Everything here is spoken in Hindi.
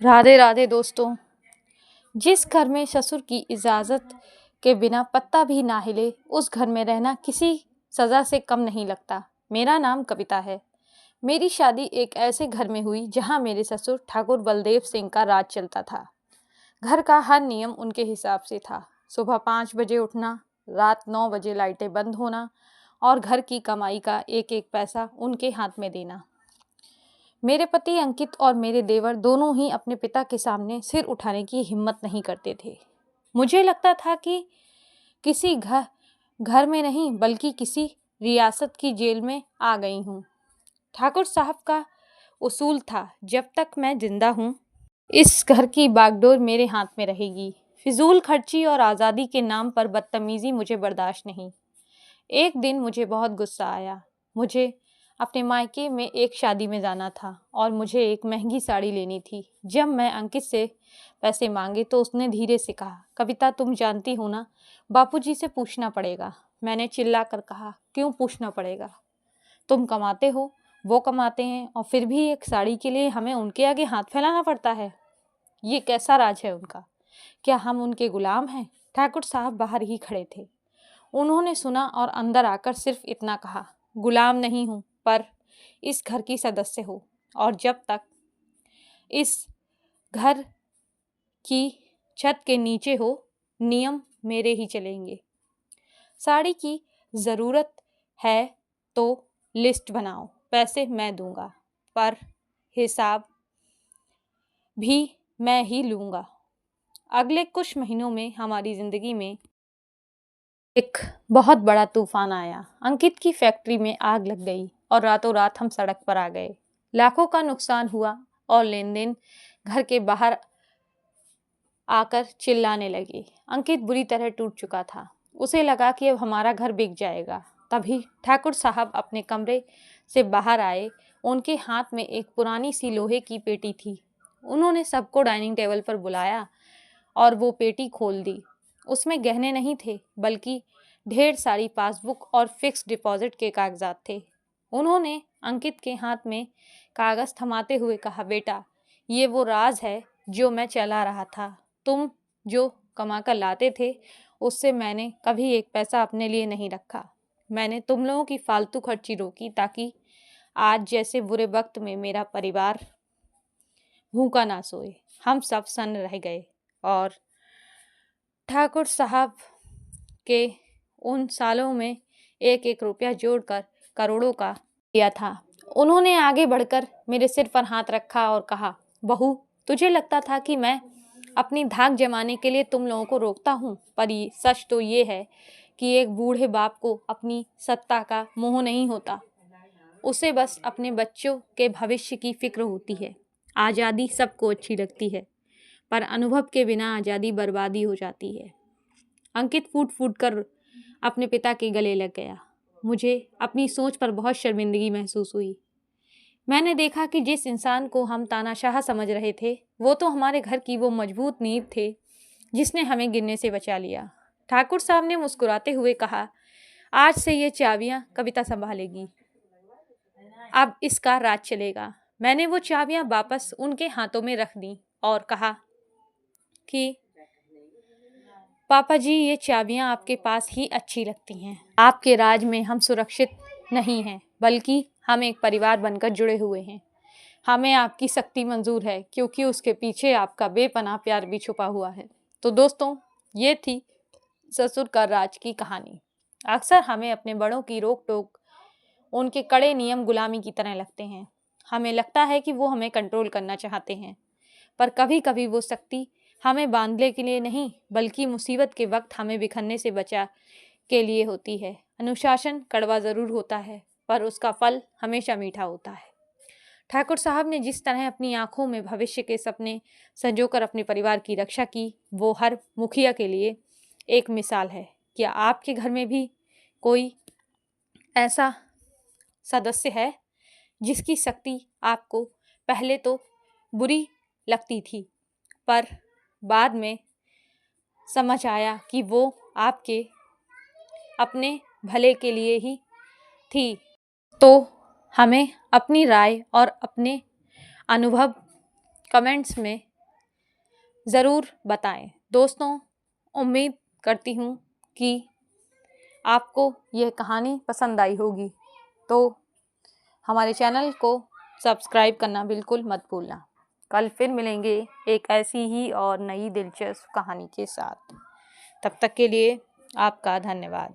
राधे राधे दोस्तों। जिस घर में ससुर की इजाज़त के बिना पत्ता भी ना हिले, उस घर में रहना किसी सज़ा से कम नहीं लगता। मेरा नाम कविता है। मेरी शादी एक ऐसे घर में हुई जहां मेरे ससुर ठाकुर बलदेव सिंह का राज चलता था। घर का हर नियम उनके हिसाब से था। सुबह 5 बजे उठना, रात 9 बजे लाइटें बंद होना और घर की कमाई का एक एक पैसा उनके हाथ में देना। मेरे पति अंकित और मेरे देवर दोनों ही अपने पिता के सामने सिर उठाने की हिम्मत नहीं करते थे। मुझे लगता था कि किसी घर में नहीं बल्कि किसी रियासत की जेल में आ गई हूँ। ठाकुर साहब का उसूल था, जब तक मैं जिंदा हूँ इस घर की बागडोर मेरे हाथ में रहेगी। फिजूल खर्ची और आज़ादी के नाम पर बदतमीजी मुझे बर्दाश्त नहीं। एक दिन मुझे बहुत गुस्सा आया। मुझे अपने मायके में एक शादी में जाना था और मुझे एक महंगी साड़ी लेनी थी। जब मैं अंकित से पैसे मांगे तो उसने धीरे से कहा, कविता तुम जानती हो ना, बापूजी से पूछना पड़ेगा। मैंने चिल्ला कर कहा, क्यों पूछना पड़ेगा? तुम कमाते हो, वो कमाते हैं और फिर भी एक साड़ी के लिए हमें उनके आगे हाथ फैलाना पड़ता है। ये कैसा राज है उनका? क्या हम उनके गुलाम हैं? ठाकुर साहब बाहर ही खड़े थे। उन्होंने सुना और अंदर आकर सिर्फ इतना कहा, गुलाम नहीं हूं, पर इस घर की सदस्य हो और जब तक इस घर की छत के नीचे हो, नियम मेरे ही चलेंगे। साड़ी की ज़रूरत है तो लिस्ट बनाओ, पैसे मैं दूंगा, पर हिसाब भी मैं ही लूंगा। अगले कुछ महीनों में हमारी ज़िंदगी में एक बहुत बड़ा तूफान आया। अंकित की फैक्ट्री में आग लग गई और रातों रात हम सड़क पर आ गए। लाखों का नुकसान हुआ और लेन देन घर के बाहर आकर चिल्लाने लगे। अंकित बुरी तरह टूट चुका था। उसे लगा कि अब हमारा घर बिक जाएगा। तभी ठाकुर साहब अपने कमरे से बाहर आए। उनके हाथ में एक पुरानी सी लोहे की पेटी थी। उन्होंने सबको डाइनिंग टेबल पर बुलाया और वो पेटी खोल दी। उसमें गहने नहीं थे, बल्कि ढेर सारी पासबुक और फिक्स डिपॉजिट के कागजात थे। उन्होंने अंकित के हाथ में कागज थमाते हुए कहा, बेटा, ये वो राज है जो मैं चला रहा था। तुम जो कमा कर लाते थे, उससे मैंने कभी एक पैसा अपने लिए नहीं रखा। मैंने तुम लोगों की फालतू खर्ची रोकी ताकि आज जैसे बुरे वक्त में मेरा परिवार भूखा ना सोए। हम सब सन्न रह गए और ठाकुर साहब के उन सालों में एक एक रुपया जोड़कर करोड़ों का किया था। उन्होंने आगे बढ़कर मेरे सिर पर हाथ रखा और कहा, बहू, तुझे लगता था कि मैं अपनी धाक जमाने के लिए तुम लोगों को रोकता हूँ, पर सच तो ये है कि एक बूढ़े बाप को अपनी सत्ता का मोह नहीं होता। उसे बस अपने बच्चों के भविष्य की फिक्र होती है। आज़ादी सबको अच्छी लगती है, पर अनुभव के बिना आज़ादी बर्बादी हो जाती है। अंकित फूट फूट कर अपने पिता के गले लग गया। मुझे अपनी सोच पर बहुत शर्मिंदगी महसूस हुई। मैंने देखा कि जिस इंसान को हम तानाशाह समझ रहे थे, वो तो हमारे घर की वो मजबूत नींव थे जिसने हमें गिरने से बचा लिया। ठाकुर साहब ने मुस्कुराते हुए कहा, आज से ये चाबियां कविता संभालेगी। अब इसका राज चलेगा। मैंने वो चाबियां वापस उनके हाथों में रख दी और कहा कि पापा जी, ये चाबियां आपके पास ही अच्छी लगती हैं। आपके राज में हम सुरक्षित नहीं हैं, बल्कि हम एक परिवार बनकर जुड़े हुए हैं। हमें आपकी सख्ती मंजूर है, क्योंकि उसके पीछे आपका बेपनाह प्यार भी छुपा हुआ है। तो दोस्तों, ये थी ससुर का राज की कहानी। अक्सर हमें अपने बड़ों की रोक टोक, उनके कड़े नियम गुलामी की तरह लगते हैं। हमें लगता है कि वो हमें कंट्रोल करना चाहते हैं, पर कभी कभी वो सख्ती हमें बांधने के लिए नहीं, बल्कि मुसीबत के वक्त हमें बिखरने से बचा के लिए होती है। अनुशासन कड़वा ज़रूर होता है, पर उसका फल हमेशा मीठा होता है। ठाकुर साहब ने जिस तरह अपनी आंखों में भविष्य के सपने संजोकर अपने परिवार की रक्षा की, वो हर मुखिया के लिए एक मिसाल है। क्या आपके घर में भी कोई ऐसा सदस्य है जिसकी सख्ती आपको पहले तो बुरी लगती थी, पर बाद में समझ आया कि वो आपके अपने भले के लिए ही थी? तो हमें अपनी राय और अपने अनुभव कमेंट्स में ज़रूर बताएं। दोस्तों, उम्मीद करती हूँ कि आपको यह कहानी पसंद आई होगी, तो हमारे चैनल को सब्सक्राइब करना बिल्कुल मत भूलना। कल फिर मिलेंगे एक ऐसी ही और नई दिलचस्प कहानी के साथ। तब तक के लिए आपका धन्यवाद।